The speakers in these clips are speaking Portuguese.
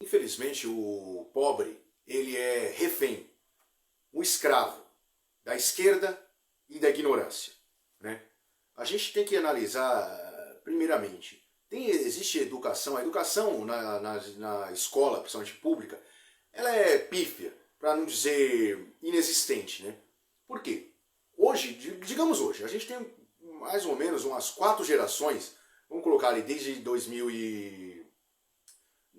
Infelizmente, o pobre, ele é refém, um escravo da esquerda e da ignorância, né? A gente tem que analisar, primeiramente, existe educação, a educação na escola, principalmente pública, ela é pífia, para não dizer inexistente, né? Por quê? Hoje, digamos hoje, a gente tem mais ou menos umas 4 gerações, vamos colocar ali desde 2000 e...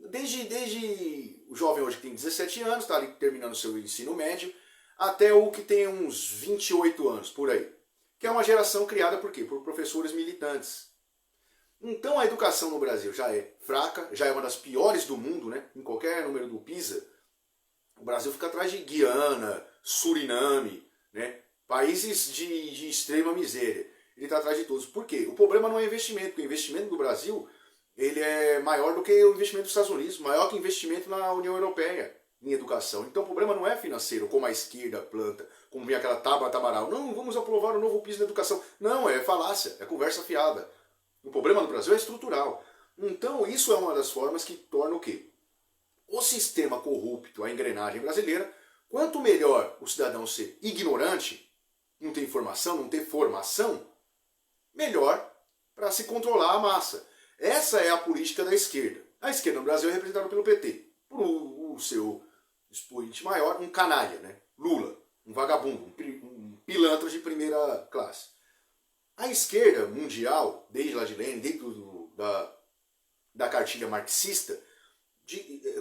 Desde o jovem hoje que tem 17 anos, está ali terminando o seu ensino médio, até o que tem uns 28 anos, por aí. Que é uma geração criada por quê? Por professores militantes. Então a educação no Brasil já é fraca, já é uma das piores do mundo, né? Em qualquer número do PISA, o Brasil fica atrás de Guiana, Suriname, né? Países de extrema miséria. Ele está atrás de todos. Por quê? O problema não é investimento, porque o investimento do Brasil ele é maior do que o investimento dos Estados Unidos, maior que o investimento na União Europeia em educação. Então o problema não é financeiro, como a esquerda planta, como vem aquela Tabata Amaral. Não, vamos aprovar o novo piso da educação. Não, é falácia, é conversa fiada. O problema no Brasil é estrutural. Então isso é uma das formas que torna o quê? O sistema corrupto, a engrenagem brasileira, quanto melhor o cidadão ser ignorante, não ter informação, não ter formação, melhor para se controlar a massa. Essa é a política da esquerda. A esquerda no Brasil é representada pelo PT. Por o seu expoente maior, um canalha, né? Lula, um vagabundo, um pilantra de primeira classe. A esquerda mundial, desde lá de Lenin, desde da cartilha marxista,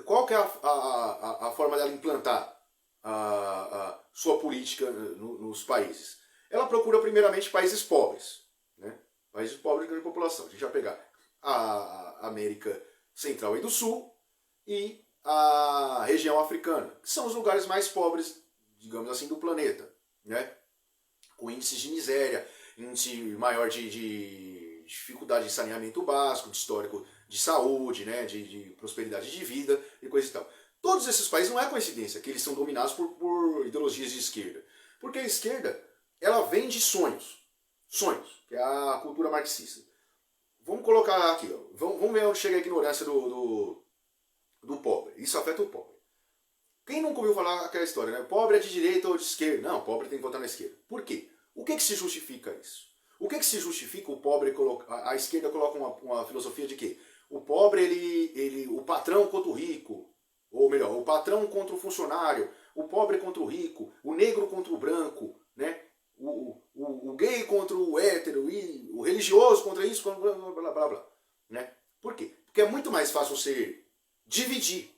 qual que é a forma dela implantar a sua política nos países? Ela procura primeiramente países pobres, né? Países pobres de grande população. A gente vai pegar a América Central e do Sul e a região africana, que são os lugares mais pobres, digamos assim, do planeta, né? Com índices de miséria, índice maior de dificuldade de saneamento básico, de histórico de saúde, né? de prosperidade de vida e coisa e tal. Todos esses países não é coincidência que eles são dominados por ideologias de esquerda. Porque a esquerda, ela vem de sonhos, que é a cultura marxista. Vamos colocar aqui, ó. Vamos ver onde chega a ignorância do pobre. Isso afeta o pobre. Quem nunca ouviu falar aquela história, né? Pobre é de direita ou de esquerda? Não, pobre tem que votar na esquerda. Por quê? O que se justifica isso? O que se justifica o pobre, a esquerda coloca uma filosofia de quê? O pobre, o patrão contra o rico, ou melhor, o patrão contra o funcionário, o pobre contra o rico, o negro contra o branco, né? O gay contra o hétero, e o religioso contra isso, blá blá blá blá blá, né? Por quê? Porque é muito mais fácil você dividir.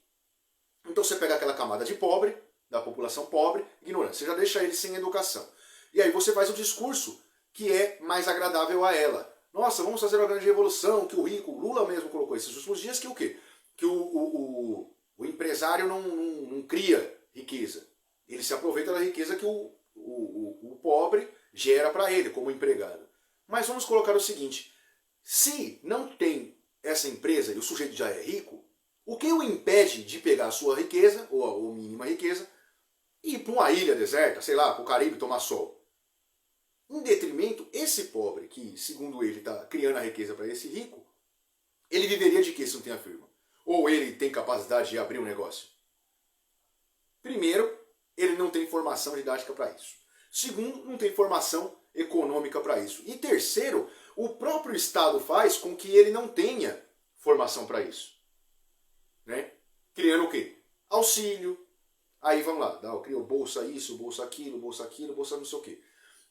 Então você pega aquela camada de pobre, da população pobre, ignorante, você já deixa ele sem educação. E aí você faz um discurso que é mais agradável a ela. Nossa, vamos fazer uma grande revolução, que o rico, Lula mesmo colocou esses últimos dias, que o quê? Que o empresário não cria riqueza. Ele se aproveita da riqueza que o pobre gera para ele como empregado. Mas vamos colocar o seguinte, se não tem essa empresa e o sujeito já é rico, o que o impede de pegar a sua riqueza, ou a mínima riqueza, e ir para uma ilha deserta, sei lá, para o Caribe tomar sol? Em detrimento, esse pobre, que segundo ele está criando a riqueza para esse rico, ele viveria de quê se não tem a firma? Ou ele tem capacidade de abrir um negócio? Primeiro, ele não tem formação didática para isso. Segundo, não tem formação econômica para isso. E terceiro, o próprio Estado faz com que ele não tenha formação para isso. Né? Criando o quê? Auxílio. Aí vamos lá, criou bolsa isso, bolsa aquilo, bolsa não sei o quê.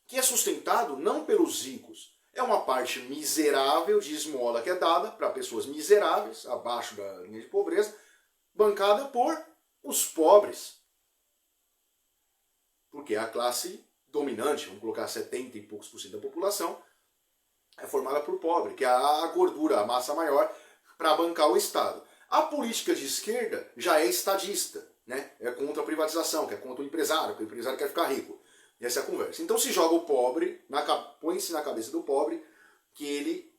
Que é sustentado não pelos ricos. É uma parte miserável de esmola que é dada para pessoas miseráveis, abaixo da linha de pobreza, bancada por os pobres. Porque a classe dominante, vamos colocar 70 e poucos por cento da população, é formada por pobre, que é a gordura, a massa maior, para bancar o Estado. A política de esquerda já é estadista, né? É contra a privatização, que é contra o empresário, que o empresário quer ficar rico. E essa é a conversa. Então se joga o pobre, põe-se na cabeça do pobre que ele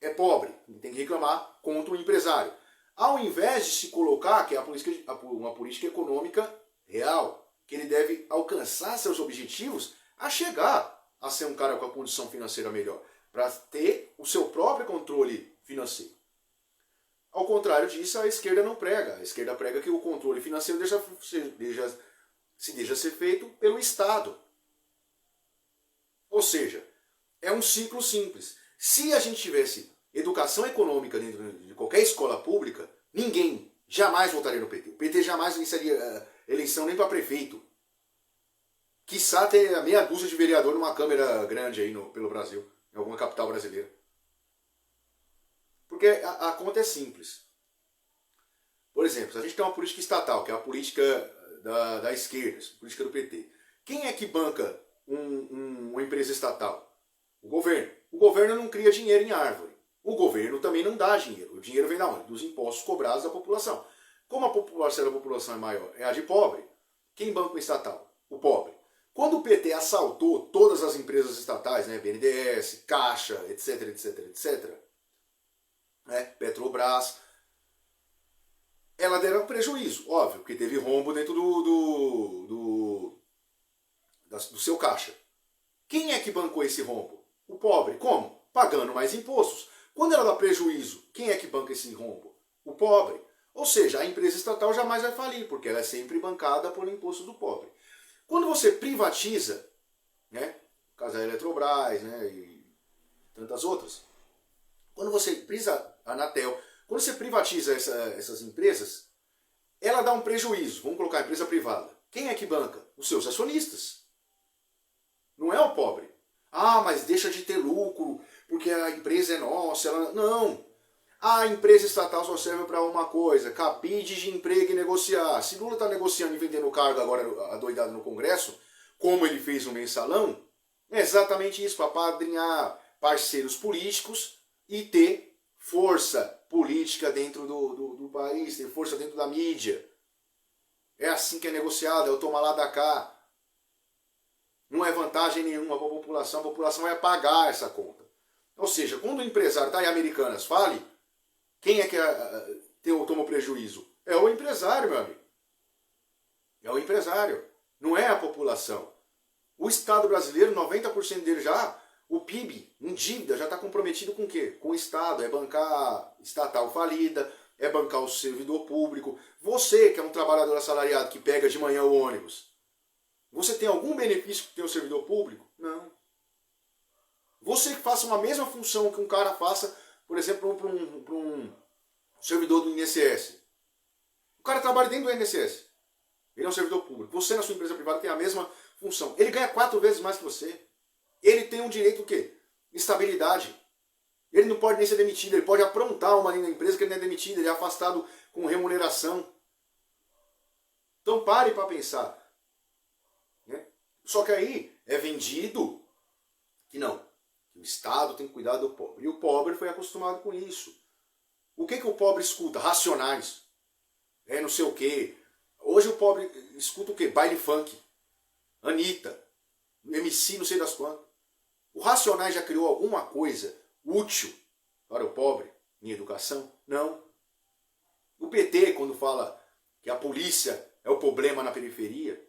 é pobre, ele tem que reclamar contra o empresário. Ao invés de se colocar que é uma política econômica real, que ele deve alcançar seus objetivos a chegar a ser um cara com a condição financeira melhor, para ter o seu próprio controle financeiro. Ao contrário disso, a esquerda não prega. A esquerda prega que o controle financeiro deixa ser feito pelo Estado. Ou seja, é um ciclo simples. Se a gente tivesse educação econômica dentro de qualquer escola pública, ninguém jamais votaria no PT. O PT jamais venceria eleição nem para prefeito. Quiçá ter meia dúzia de vereador numa câmera grande aí pelo Brasil, em alguma capital brasileira. Porque a conta é simples. Por exemplo, se a gente tem uma política estatal, que é a política da esquerda, a política do PT. Quem é que banca uma empresa estatal? O governo. O governo não cria dinheiro em árvore. O governo também não dá dinheiro. O dinheiro vem da onde? Dos impostos cobrados da população. Como a parcela da população é maior? É a de pobre. Quem banca o estatal? O pobre. Quando o PT assaltou todas as empresas estatais, né, BNDES, Caixa, etc, etc, etc, né, Petrobras, ela deram prejuízo, óbvio, porque teve rombo dentro do seu caixa. Quem é que bancou esse rombo? O pobre. Como? Pagando mais impostos. Quando ela dá prejuízo, quem é que banca esse rombo? O pobre. Ou seja, a empresa estatal jamais vai falir, porque ela é sempre bancada por imposto do pobre. Quando você privatiza, né, no caso da Eletrobras, né, e tantas outras, quando você a Anatel, quando você privatiza essas empresas, ela dá um prejuízo. Vamos colocar a empresa privada. Quem é que banca? Os seus acionistas. Não é o pobre. Ah, mas deixa de ter lucro, porque a empresa é nossa. Não. A empresa estatal só serve para uma coisa, cabide de emprego e negociar. Se Lula está negociando e vendendo cargo agora adoidado no Congresso, como ele fez no mensalão, é exatamente isso, para apadrinhar parceiros políticos e ter força política dentro do país, ter força dentro da mídia. É assim que é negociado, é o toma lá da cá. Não é vantagem nenhuma para a população vai pagar essa conta. Ou seja, quando o empresário está em Americanas, fale, quem é que toma prejuízo? É o empresário, meu amigo. É o empresário. Não é a população. O Estado brasileiro, 90% dele já, o PIB, em dívida, já está comprometido com o quê? Com o Estado. É bancar estatal falida, é bancar o servidor público. Você, que é um trabalhador assalariado, que pega de manhã o ônibus, você tem algum benefício que tem o servidor público? Não. Você que faça uma mesma função que um cara faça, por exemplo, para um servidor do INSS. O cara trabalha dentro do INSS. Ele é um servidor público. Você, na sua empresa privada, tem a mesma função. Ele ganha 4 vezes mais que você. Ele tem um direito o quê? Estabilidade. Ele não pode nem ser demitido. Ele pode aprontar uma linha da empresa que ele não é demitido. Ele é afastado com remuneração. Então pare para pensar. Né? Só que aí é vendido que não. O Estado tem que cuidar do pobre. E o pobre foi acostumado com isso. O que o pobre escuta? Racionais. Não sei o quê. Hoje o pobre escuta o quê? Baile funk. Anitta. MC não sei das quantas. O Racionais já criou alguma coisa útil para o pobre em educação? Não. O PT, quando fala que a polícia é o problema na periferia,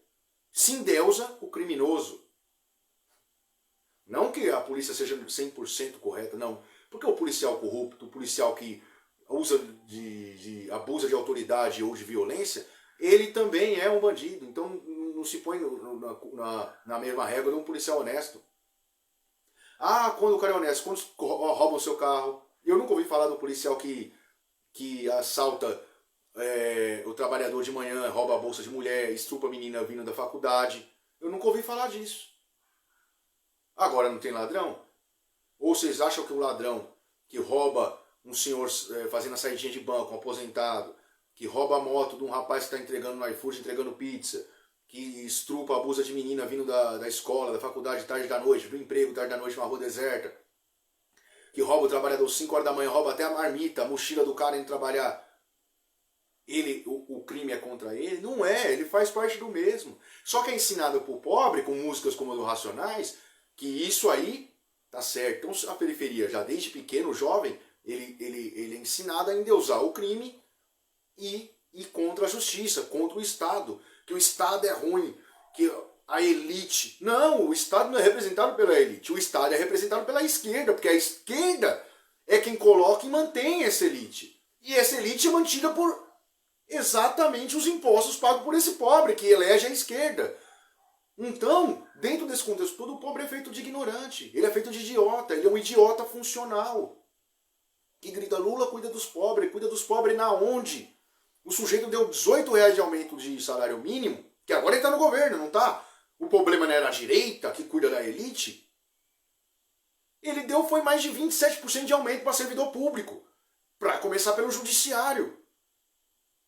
se endeusa o criminoso. Não que a polícia seja 100% correta, não. Porque o policial corrupto, o policial que abusa de autoridade ou de violência, ele também é um bandido. Então não se põe na mesma régua de um policial honesto. Ah, quando o cara é honesto, quando roubam o seu carro. Eu nunca ouvi falar do policial que assalta o trabalhador de manhã, rouba a bolsa de mulher, estrupa a menina vindo da faculdade. Eu nunca ouvi falar disso. Agora não tem ladrão? Ou vocês acham que o ladrão que rouba um senhor fazendo a saidinha de banco, um aposentado, que rouba a moto de um rapaz que está entregando no iFood, entregando pizza, que estrupa, abusa de menina vindo da escola, da faculdade, tarde da noite, do emprego, tarde da noite, numa rua deserta, que rouba o trabalhador 5 horas da manhã, rouba até a marmita, a mochila do cara indo trabalhar, o crime é contra ele? Não é, ele faz parte do mesmo. Só que é ensinado pro pobre, com músicas como a do Racionais, que isso aí tá certo. Então a periferia, já desde pequeno, jovem, ele é ensinado a endeusar o crime e contra a justiça, contra o Estado. Que o Estado é ruim, que a elite... Não, o Estado não é representado pela elite, o Estado é representado pela esquerda, porque a esquerda é quem coloca e mantém essa elite. E essa elite é mantida por exatamente os impostos pagos por esse pobre que elege a esquerda. Então, dentro desse contexto todo, o pobre é feito de ignorante, ele é feito de idiota, ele é um idiota funcional. Que grita, Lula cuida dos pobres na onde? O sujeito deu R$18 de aumento de salário mínimo, que agora ele está no governo, não está? O problema não era a direita, que cuida da elite? Ele deu foi mais de 27% de aumento para servidor público, para começar pelo judiciário.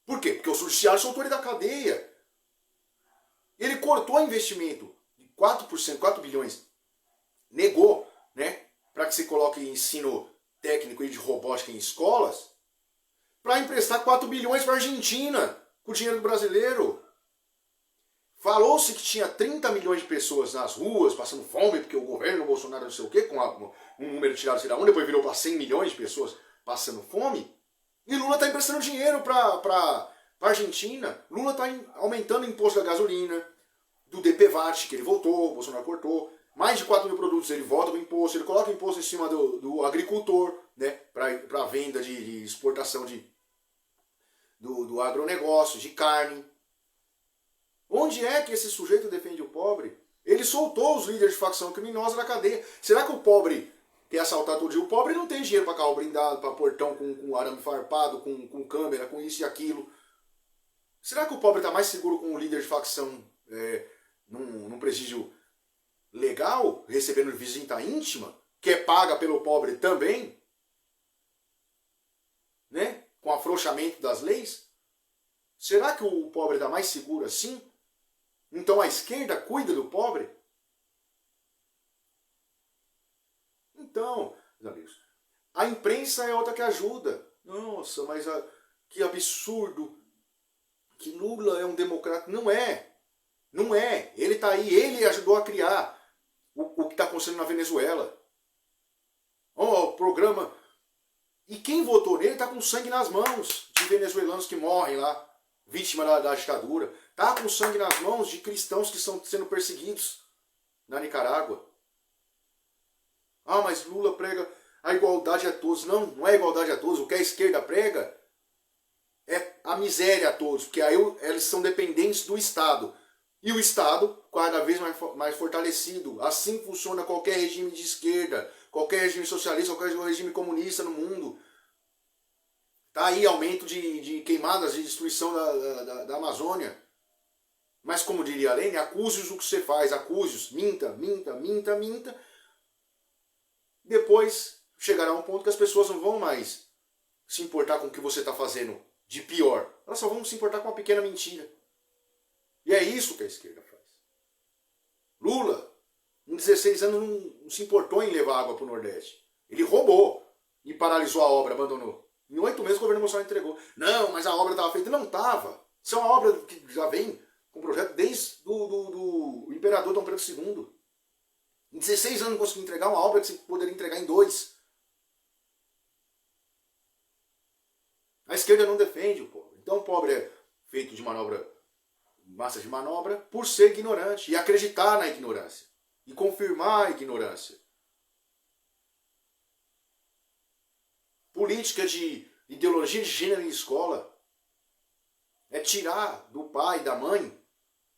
Por quê? Porque o judiciário soltou ele da cadeia. Ele cortou investimento de 4%, 4 bilhões. Negou, né? Para que se coloque ensino técnico e de robótica em escolas, para emprestar 4 bilhões para a Argentina, com o dinheiro do brasileiro. Falou-se que tinha 30 milhões de pessoas nas ruas, passando fome, porque o governo Bolsonaro não sei o quê, com um número tirado sei lá onde, depois virou para 100 milhões de pessoas passando fome. E Lula está emprestando dinheiro para a Argentina. Lula está aumentando o imposto da gasolina, do DPVAT, que ele voltou, o Bolsonaro cortou. Mais de 4 mil produtos ele volta com imposto, ele coloca imposto em cima do agricultor, né, para a venda de exportação do agronegócio, de carne. Onde é que esse sujeito defende o pobre? Ele soltou os líderes de facção criminosa da cadeia. Será que o pobre quer assaltar todo dia? O pobre não tem dinheiro para carro blindado, para portão com arame farpado, com câmera, com isso e aquilo. Será que o pobre está mais seguro com um líder de facção num presídio legal, recebendo visita íntima, que é paga pelo pobre também, né? Com afrouxamento das leis? Será que o pobre está mais seguro assim? Então a esquerda cuida do pobre? Então, meus amigos, a imprensa é outra que ajuda. Nossa, mas que absurdo, que Lula é um democrata. Não é. Não é. Ele está aí, ele ajudou a criar o que está acontecendo na Venezuela. O programa. E quem votou nele está com sangue nas mãos de venezuelanos que morrem lá, vítima da ditadura. Está com sangue nas mãos de cristãos que estão sendo perseguidos na Nicarágua. Ah, mas Lula prega a igualdade a todos. Não, não é igualdade a todos. O que a esquerda prega é a miséria a todos, porque aí eles são dependentes do Estado. E o Estado cada vez mais fortalecido. Assim funciona qualquer regime de esquerda, qualquer regime socialista, qualquer regime comunista no mundo. Está aí aumento de queimadas, de destruição da Amazônia. Mas como diria a Lene, acuse-os o que você faz, acuse-os, minta, minta, minta, minta. Depois chegará um ponto que as pessoas não vão mais se importar com o que você está fazendo de pior. Elas só vão se importar com uma pequena mentira. E é isso que a esquerda faz. Lula, em 16 anos, não se importou em levar água para o Nordeste. Ele roubou e paralisou a obra, abandonou. Em 8 meses o governo Bolsonaro entregou. Não, mas a obra estava feita. Não estava. Isso é uma obra que já vem com projeto desde do imperador Dom Pedro II. Em 16 anos não conseguiu entregar uma obra que você poderia entregar em 2. A esquerda não defende o pobre. Então o pobre é feito de manobra, massa de manobra, por ser ignorante e acreditar na ignorância e confirmar a ignorância. Política de ideologia de gênero em escola é tirar do pai e da mãe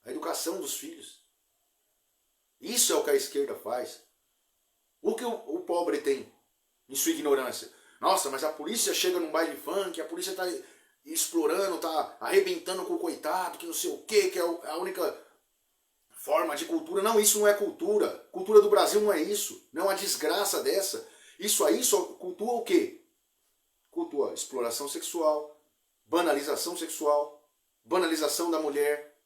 a educação dos filhos. Isso é o que a esquerda faz. O que o pobre tem em sua ignorância? Nossa, mas a polícia chega num baile funk, a polícia está explorando, está arrebentando com o coitado, que não sei o quê, que é a única forma de cultura. Não, isso não é cultura. Cultura do Brasil não é isso. Não é uma desgraça dessa. Isso aí só cultua o quê? Cultua exploração sexual, banalização sexual, banalização da mulher,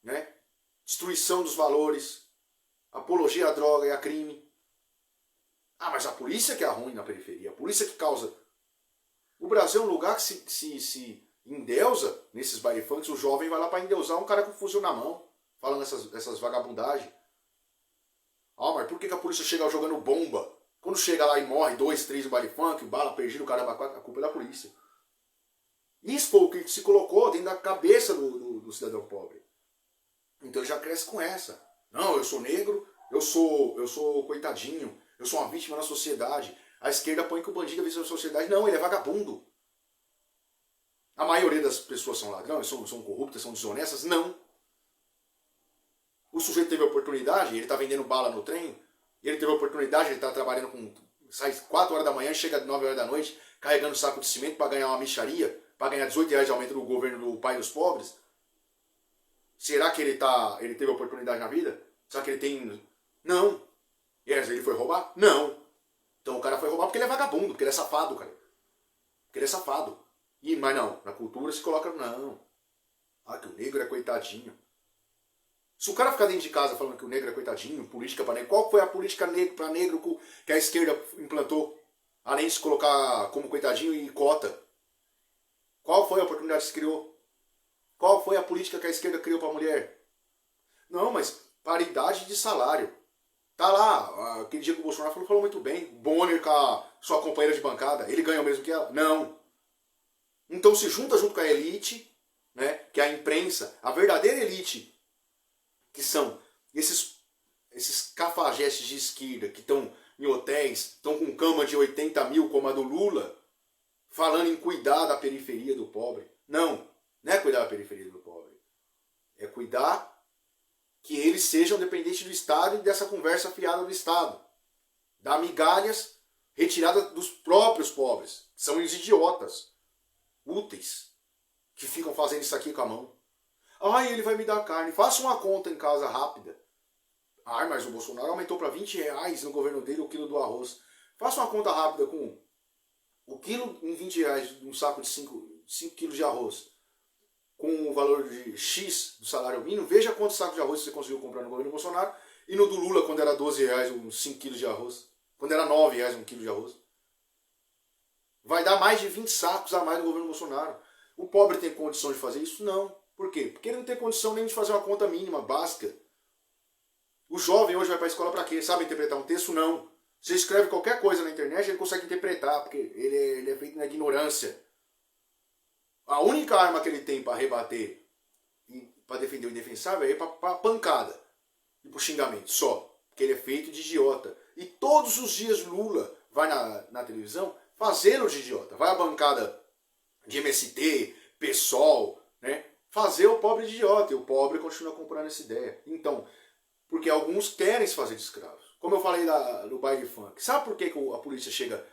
né? Destruição dos valores, apologia à droga e a crime. Ah, mas a polícia que é ruim na periferia, a polícia que causa... O Brasil é um lugar que se endeusa nesses baile funks, o jovem vai lá para endeusar um cara com fuzil na mão, falando essas vagabundagens. Ah, mas por que a polícia chega jogando bomba? Quando chega lá e morre 2, 3 no baile funk, bala perdida, o caramba, a culpa é da polícia. Isso foi o que se colocou dentro da cabeça do cidadão pobre. Então ele já cresce com essa. Não, eu sou negro, eu sou coitadinho, eu sou uma vítima da sociedade. A esquerda põe que o bandido é vítima da sociedade. Não, ele é vagabundo. A maioria das pessoas são ladrões, são corruptas, são desonestas? Não. O sujeito teve a oportunidade, ele está vendendo bala no trem, ele teve a oportunidade, ele está trabalhando sai 4 horas da manhã, chega 9 horas da noite, carregando saco de cimento para ganhar uma mixaria, para ganhar R$18 de aumento do governo do pai dos pobres. Será que ele teve a oportunidade na vida? Será que ele tem... Não. Ele foi roubar? Não. Então o cara foi roubar porque ele é vagabundo, porque ele é safado, cara. Porque ele é safado. Mas não, na cultura se coloca... Não. Ah, que o negro é coitadinho. Se o cara ficar dentro de casa falando que o negro é coitadinho, política para negro... Qual foi a política para negro que a esquerda implantou? Além de se colocar como coitadinho e cota. Qual foi a oportunidade que se criou? Qual foi a política que a esquerda criou para a mulher? Não, mas paridade de salário. Tá lá, aquele dia que o Bolsonaro falou muito bem. Bonner com a sua companheira de bancada, ele ganha o mesmo que ela? Não. Então se junta junto com a elite, né, que é a imprensa, a verdadeira elite, que são esses cafajestes de esquerda que estão em hotéis, estão com cama de 80 mil como a do Lula, falando em cuidar da periferia do pobre. Não, não é cuidar da periferia do pobre. É cuidar que eles sejam dependentes do Estado e dessa conversa fiada do Estado. Dar migalhas retiradas dos próprios pobres. São os idiotas, úteis, que ficam fazendo isso aqui com a mão. Ai, ele vai me dar carne. Faça uma conta em casa rápida. Ai, mas o Bolsonaro aumentou para R$20 no governo dele o quilo do arroz. Faça uma conta rápida com o quilo em R$20, um saco de 5 quilos de arroz, com o valor de X do salário mínimo. Veja quantos sacos de arroz você conseguiu comprar no governo Bolsonaro e no do Lula, quando era R$12 uns 5 quilos de arroz. Quando era R$9 um quilo de arroz. Vai dar mais de 20 sacos a mais no governo Bolsonaro. O pobre tem condição de fazer isso? Não. Por quê? Porque ele não tem condição nem de fazer uma conta mínima, básica. O jovem hoje vai para a escola para quê? Sabe interpretar um texto? Não. Você escreve qualquer coisa na internet, ele consegue interpretar, porque ele é feito na ignorância. A única arma que ele tem para rebater e para defender o indefensável é ir para pancada e para o xingamento, só. Porque ele é feito de idiota. E todos os dias Lula vai na televisão fazê-lo de idiota. Vai à bancada de MST, PSOL, né? Fazer o pobre de idiota. E o pobre continua comprando essa ideia. Então, porque alguns querem se fazer de escravos. Como eu falei no baile funk. Sabe por que a polícia chega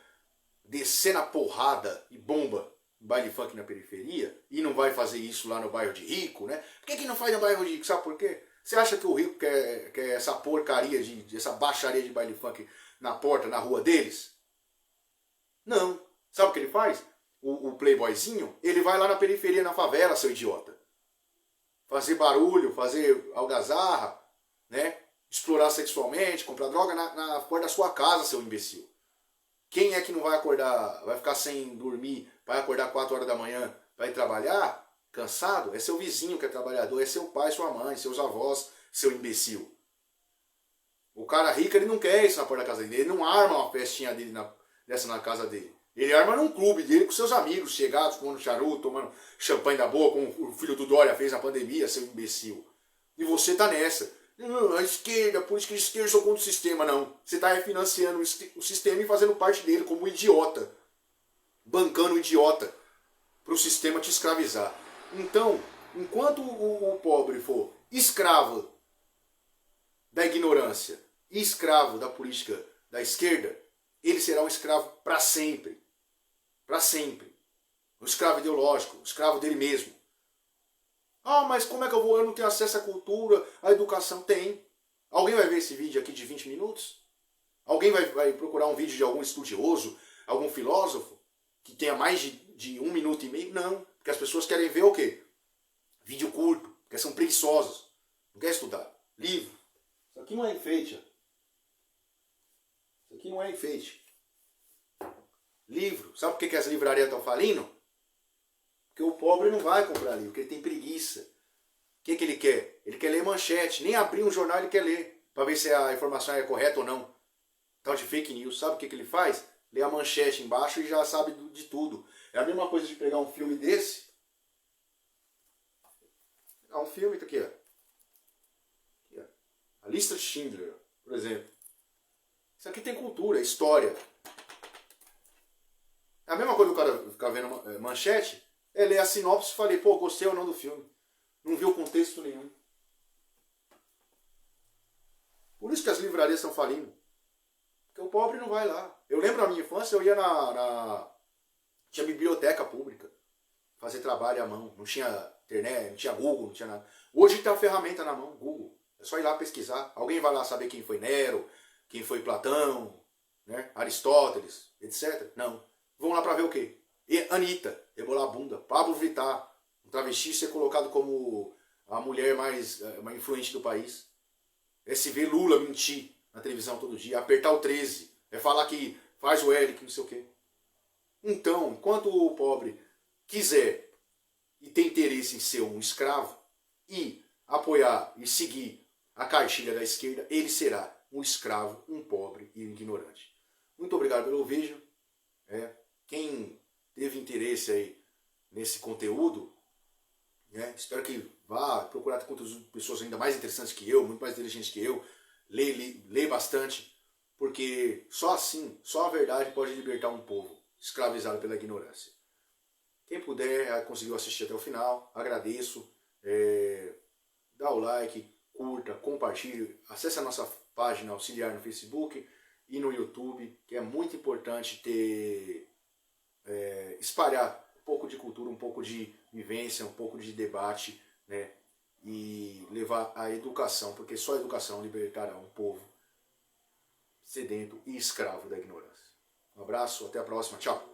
descendo a porrada e bomba no baile funk na periferia e não vai fazer isso lá no bairro de rico, né? Por que não faz no bairro de rico? Sabe por quê? Você acha que o rico quer essa porcaria, essa baixaria de baile funk na porta, na rua deles? Não. Sabe o que ele faz? O playboyzinho, ele vai lá na periferia, na favela, seu idiota. Fazer barulho, fazer algazarra, né? Explorar sexualmente, comprar droga na porta da sua casa, seu imbecil. Quem é que não vai acordar, vai ficar sem dormir, vai acordar 4 horas da manhã, vai trabalhar, cansado? É seu vizinho que é trabalhador, é seu pai, sua mãe, seus avós, seu imbecil. O cara rico, ele não quer isso na porta da casa dele, ele não arma uma festinha dele dessa na casa dele. Ele arma num clube dele com seus amigos, chegados, tomando charuto, tomando champanhe da boa, como o filho do Dória fez na pandemia, seu imbecil. E você tá nessa. A esquerda, a política de esquerda, sou contra o sistema, não. Você está refinanciando o sistema e fazendo parte dele como idiota. Bancando o idiota para o sistema te escravizar. Então, enquanto o pobre for escravo da ignorância e escravo da política da esquerda, ele será um escravo para sempre. Para sempre. Um escravo ideológico, um escravo dele mesmo. Ah, mas como é que eu não tenho acesso à cultura, à educação? Tem. Alguém vai ver esse vídeo aqui de 20 minutos? Alguém vai procurar um vídeo de algum estudioso, algum filósofo, que tenha mais de 1 minuto e meio? Não. Porque as pessoas querem ver o quê? Vídeo curto, porque são preguiçosos. Não quer estudar. Livro. Isso aqui não é enfeite. Isso aqui não é enfeite. Livro. Sabe por que as livrarias estão falindo? Porque o pobre não vai comprar livro, porque ele tem preguiça. O que ele quer? Ele quer ler manchete. Nem abrir um jornal ele quer ler, para ver se a informação é correta ou não. Tal de fake news. Sabe o que ele faz? Lê a manchete embaixo e já sabe de tudo. É a mesma coisa de pegar um filme desse. Um filme, tá aqui, ó. Aqui, ó. A Lista de Schindler, por exemplo. Isso aqui tem cultura, história. É a mesma coisa do cara ficar vendo manchete. É ler a sinopse e falei, pô, gostei ou não do filme. Não viu contexto nenhum. Por isso que as livrarias estão falindo. Porque o pobre não vai lá. Eu lembro na minha infância, eu ia tinha biblioteca pública. Fazer trabalho à mão. Não tinha internet, não tinha Google, não tinha nada. Hoje tem a ferramenta na mão, Google. É só ir lá pesquisar. Alguém vai lá saber quem foi Nero, quem foi Platão, né? Aristóteles, etc. Não. Vão lá pra ver o quê? Anitta, rebolar a bunda. Pablo Vittar, um travesti ser colocado como a mulher mais influente do país. É se ver Lula mentir na televisão todo dia, apertar o 13, é falar que faz o L, que não sei o quê. Então, enquanto o pobre quiser e tem interesse em ser um escravo e apoiar e seguir a cartilha da esquerda, ele será um escravo, um pobre e um ignorante. Muito obrigado pelo vídeo. Quem teve interesse aí nesse conteúdo, espero que vá procurar conteúdos de pessoas ainda mais interessantes que eu, muito mais inteligentes que eu, lê bastante, porque só assim, só a verdade pode libertar um povo escravizado pela ignorância. Quem puder, conseguiu assistir até o final, agradeço. Dá o like, curta, compartilhe, acesse a nossa página auxiliar no Facebook e no YouTube, que é muito importante espalhar um pouco de cultura, um pouco de vivência, um pouco de debate, né? E levar a educação, porque só a educação libertará um povo sedento e escravo da ignorância. Um abraço, até a próxima, tchau!